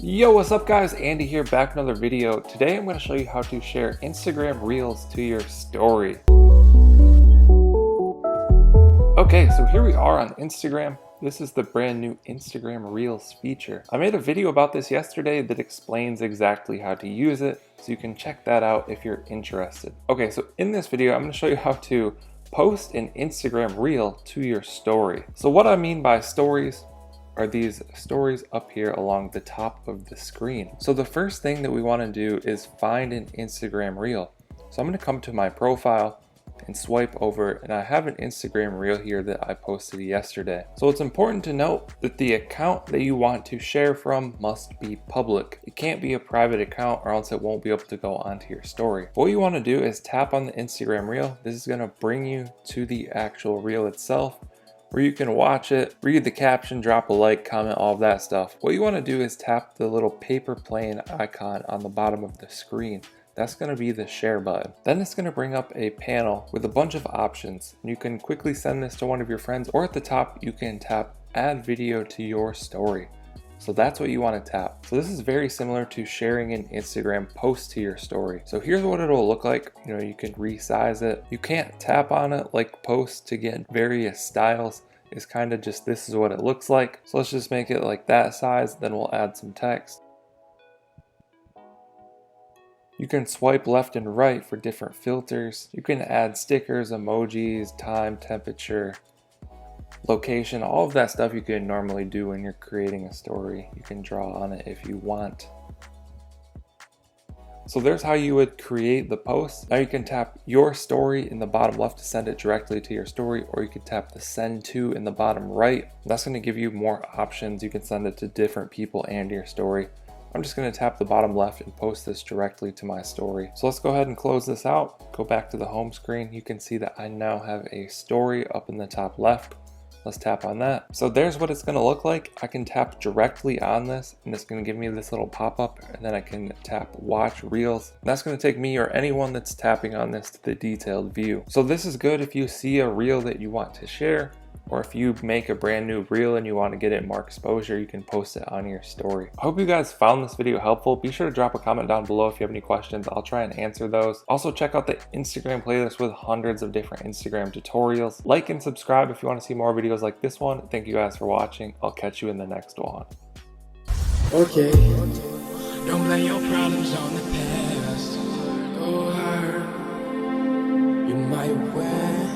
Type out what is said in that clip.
Yo, what's up guys? Andy here, back with another video. Today I'm going to show you how to share Instagram Reels to your story. Okay, so here we are on Instagram. This is the brand new Instagram Reels feature. I made a video about this yesterday that explains exactly how to use it, so you can check that out if you're interested. Okay, so in this video I'm going to show you how to post an Instagram Reel to your story. So what I mean by stories are these stories up here along the top of the screen. So the first thing that we want to do is find an Instagram Reel. So I'm going to come to my profile and swipe over, and I have an Instagram Reel here that I posted yesterday. So it's important to note that the account that you want to share from must be public. It can't be a private account or else it won't be able to go onto your story. What you want to do is tap on the Instagram Reel. This is going to bring you to the actual reel itself, where you can watch it, read the caption, drop a like, comment, all of that stuff. What you want to do is tap the little paper plane icon on the bottom of the screen. That's going to be the share button. Then it's going to bring up a panel with a bunch of options. You can quickly send this to one of your friends, or at the top you can tap add video to your story. So that's what you want to tap. So this is very similar to sharing an Instagram post to your story. So here's what it'll look like. You can resize it. You can't tap on it like post to get various styles. It's kind of just, this is what it looks like. So let's just make it like that size. Then we'll add some text. You can swipe left and right for different filters. You can add stickers, emojis, time, temperature, location, all of that stuff you can normally do when you're creating a story. You can draw on it if you want. So there's how you would create the post. Now you can tap your story in the bottom left to send it directly to your story, or you can tap the send to in the bottom right. That's going to give you more options. You can send it to different people and your story. I'm just going to tap the bottom left and post this directly to my story. So let's go ahead and close this out. Go back to the home screen. You can see that I now have a story up in the top left. Let's tap on that. So there's what it's going to look like. I can tap directly on this and it's going to give me this little pop-up, and then I can tap watch reels. And that's going to take me or anyone that's tapping on this to the detailed view. So this is good if you see a reel that you want to share, or if you make a brand new reel and you want to get it more exposure, you can post it on your story. I hope you guys found this video helpful. Be sure to drop a comment down below if you have any questions. I'll try and answer those. Also check out the Instagram playlist with hundreds of different Instagram tutorials. Like and subscribe if you want to see more videos like this one. Thank you guys for watching. I'll catch you in the next one. Okay. Don't blame your problems on the past. Go hard. You might win.